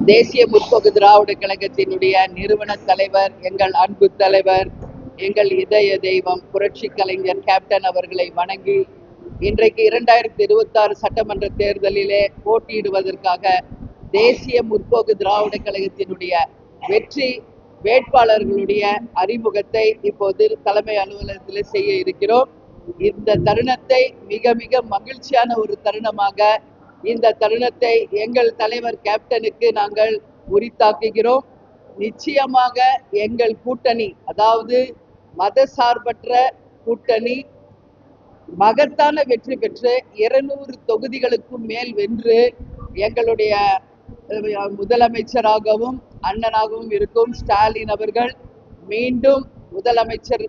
தேசிய முற்போக்கு திராவிட கழகத்தினுடைய நிறுவன தலைவர், எங்கள் அன்பு தலைவர், எங்கள் இதய தெய்வம் புரட்சி கலைஞர் கேப்டன் அவர்களை வணங்கி இன்றைக்கு 2026 சட்டமன்ற தேர்தலிலே போட்டியிடுவதற்காக தேசிய முற்போக்கு திராவிட கழகத்தினுடைய வெற்றி வேட்பாளர்களுடைய அறிமுகத்தை இப்போது தலைமை அலுவலகத்தில் செய்ய இருக்கிறோம். இந்த தருணத்தை மிக மிக மகிழ்ச்சியான ஒரு தருணமாக இந்த தருணத்தை எங்கள் தலைவர் கேப்டனுக்கு நாங்கள் உரித்தாக்குகிறோம். நிச்சயமாக எங்கள் கூட்டணி, அதாவது மத சார்பற்ற கூட்டணி மகத்தான வெற்றி பெற்று 200 தொகுதிகளுக்கும் மேல் வென்று எங்களுடைய முதலமைச்சராகவும் அண்ணனாகவும் இருக்கும் ஸ்டாலின் அவர்கள் மீண்டும் முதலமைச்சர்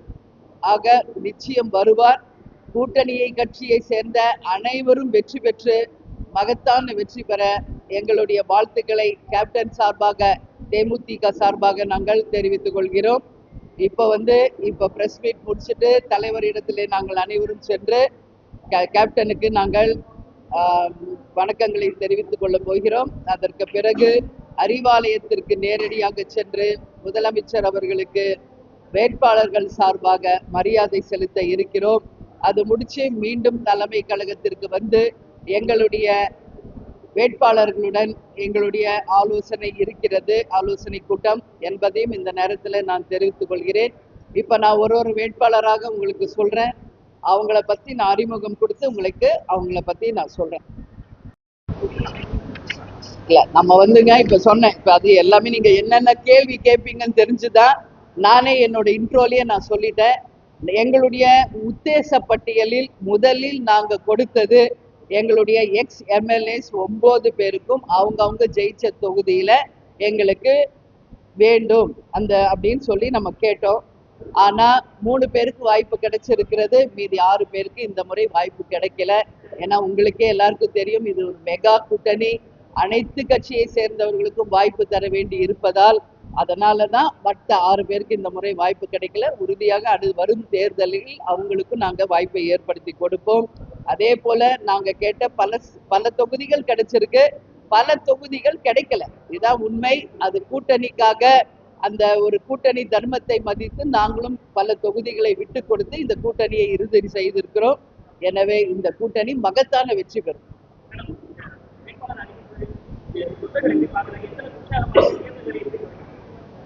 ஆக நிச்சயம் வருவார். கூட்டணியை கட்சியை சேர்ந்த அனைவரும் வெற்றி பெற்று மகத்தான வெற்றி பெற எங்களுடைய வாழ்த்துக்களை கேப்டன் சார்பாக, தேமுதிக சார்பாக நாங்கள் தெரிவித்துக் கொள்கிறோம். இப்போ பிரஸ் மீட் முடிச்சுட்டு தலைவரிடத்திலே நாங்கள் அனைவரும் சென்று கேப்டனுக்கு நாங்கள் வணக்கங்களை தெரிவித்துக் கொள்ள போகிறோம். அதற்கு பிறகு அறிவாலயத்திற்கு நேரடியாக சென்று முதலமைச்சர் அவர்களுக்கு வேட்பாளர்கள் சார்பாக மரியாதை செலுத்த இருக்கிறோம். அது முடிச்சு மீண்டும் தலைமை கழகத்திற்கு வந்து எங்களுடைய வேட்பாளர்களுடன் எங்களுடைய ஆலோசனை இருக்கிறது, ஆலோசனை கூட்டம் என்பதையும் இந்த நேரத்தில் நான் தெரிவித்துக் கொள்கிறேன். இப்போ நான் ஒரு வேட்பாளராக உங்களுக்கு சொல்றேன். அவங்கள பத்தி நான் அறிமுகம் கொடுத்து உங்களுக்கு அவங்கள பத்தி நான் சொல்றேன். இல்ல நம்ம இப்ப சொன்னேன். இப்ப அது எல்லாமே நீங்க என்னென்ன கேள்வி கேட்பீங்கன்னு தெரிஞ்சுதான் நானே என்னோட இன்ட்ரோலயே நான் சொல்லிட்டேன். எங்களுடைய உத்தேச பட்டியலில் முதலில் நாங்க கொடுத்தது எங்களுடைய எக்ஸ் எம்எல்ஏஸ் 9 பேருக்கும் அவங்க ஜெயிச்ச தொகுதியில எங்களுக்கு வேண்டும் அப்படின்னு சொல்லி நம்ம கேட்டோம். ஆனா 3 பேருக்கு வாய்ப்பு கிடைச்சிருக்கிறது, மீதி 6 பேருக்கு இந்த முறை வாய்ப்பு கிடைக்கல. ஏன்னா உங்களுக்கே எல்லாருக்கும் தெரியும், இது ஒரு மெகா கூட்டணி, அனைத்து கட்சியை சேர்ந்தவர்களுக்கும் வாய்ப்பு தர வேண்டி இருப்பதால் அதனாலதான் மற்ற 6 பேருக்கு இந்த முறை வாய்ப்பு கிடைக்கல. உறுதியாக வரும் தேர்தலில் அவங்களுக்கும் நாங்க வாய்ப்பை ஏற்படுத்தி கொடுப்போம். அதே போல நாங்க கேட்ட பல தொகுதிகள் கிடைச்சிருக்கு, பல தொகுதிகள் கிடைக்கல. இதுதான் உண்மை. அது கூட்டணிக்காக அந்த ஒரு கூட்டணி தர்மத்தை மதித்து நாங்களும் பல தொகுதிகளை விட்டு கொடுத்து இந்த கூட்டணியை இறுதி செய்திருக்கிறோம். எனவே இந்த கூட்டணி மகத்தான வெற்றி பெறும்.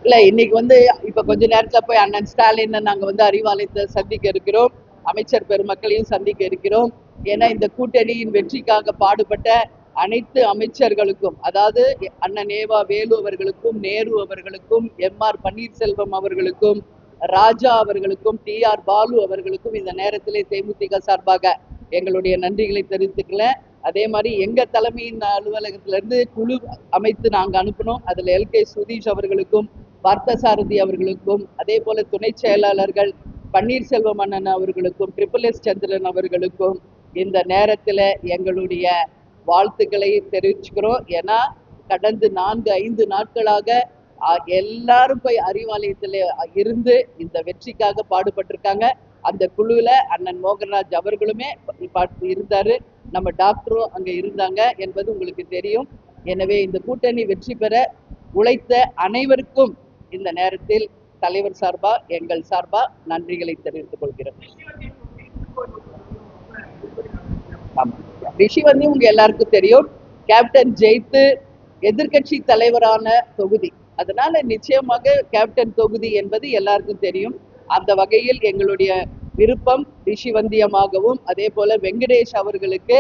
இல்ல இன்னைக்கு இப்ப கொஞ்ச நேரத்துல போய் அண்ணன் ஸ்டாலின் நாங்க அறிவாலயத்தை சந்திக்க இருக்கிறோம். அமைச்சர் பெருமக்களையும் சந்திக்க இருக்கிறோம். ஏன்னா இந்த கூட்டணியின் வெற்றிக்காக பாடுபட்ட அனைத்து அமைச்சர்களுக்கும், அதாவது அண்ணன் ஏவா வேலு அவர்களுக்கும், நேரு அவர்களுக்கும், எம்.ஆர். பன்னீர்செல்வம் அவர்களுக்கும், ராஜா அவர்களுக்கும், டி.ஆர். பாலு அவர்களுக்கும் இந்த நேரத்திலே தேமுதிக சார்பாக எங்களுடைய நன்றிகளை தெரிவித்துக்கல. அதே மாதிரி எங்க தலைமையின் அலுவலகத்திலிருந்து குழு அமைத்து நாங்க அனுப்பினோம். அதுல எல்.கே. சுதீஷ் அவர்களுக்கும், பார்த்தசாரதி அவர்களுக்கும், அதே போல துணை செயலாளர்கள் பன்னீர்செல்வம் அண்ணன் அவர்களுக்கும், SSS சந்திரன் அவர்களுக்கும் இந்த நேரத்துல எங்களுடைய வாழ்த்துக்களை தெரிவிச்சுக்கிறோம். ஏன்னா கடந்த 4-5 நாட்களாக எல்லாரும் போய் அறிவாலயத்துல இருந்து இந்த வெற்றிக்காக பாடுபட்டிருக்காங்க. அந்த குழுல அண்ணன் மோகன்ராஜ் அவர்களுமே இருந்தாரு, நம்ம டாக்டரும் அங்க இருந்தாங்க என்பது உங்களுக்கு தெரியும். எனவே இந்த கூட்டணி வெற்றி பெற உழைத்த அனைவருக்கும் இந்த நேரத்தில் தலைவர் சார்பா, எங்கள் சார்பா நன்றிகளை தெரிவித்துக் கொள்கிறோம். ரிஷி உங்க எல்லாருக்கும் தெரியும், கேப்டன் ஜெயித்து எதிர்கட்சி தலைவரான தொகுதி. அதனால நிச்சயமாக கேப்டன் தொகுதி என்பது எல்லாருக்கும் தெரியும். அந்த வகையில் எங்களுடைய விருப்பம் ரிஷிவந்தியமாகவும், அதே போல வெங்கடேஷ் அவர்களுக்கு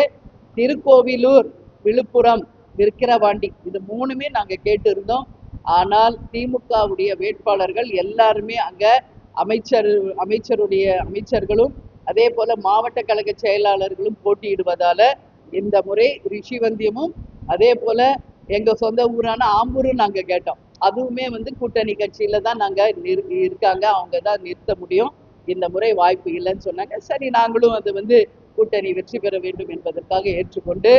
திருக்கோவிலூர், விழுப்புரம், விக்கிரவாண்டி இது 3மே நாங்க கேட்டு இருந்தோம். ஆனால் திமுகவுடைய வேட்பாளர்கள் எல்லாருமே அங்க அமைச்சர்களும் அதே போல மாவட்ட கழக செயலாளர்களும் போட்டியிடுவதால இந்த முறை ரிஷிவந்தியமும் அதே போல எங்க சொந்த ஊரான ஆம்பூரும் நாங்க கேட்டோம். அதுவுமே கூட்டணி கட்சியில தான் நாங்க இருக்காங்க, அவங்க தான் நிறுத்த முடியும். இந்த முறை வாய்ப்பு இல்லைன்னு சொன்னாங்க. சரி, நாங்களும் அது கூட்டணி வெற்றி பெற வேண்டும் என்பதற்காக ஏற்றுக்கொண்டு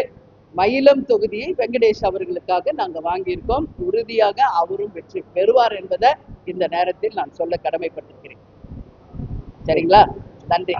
மயிலம் தொகுதியை வெங்கடேஷ் அவர்களுக்காக நாங்க வாங்கியிருக்கோம். உறுதியாக அவரும் வெற்றி பெறுவார் என்பதை இந்த நேரத்தில் நான் சொல்ல கடமைப்பட்டிருக்கிறேன். சரிங்களா? நன்றி.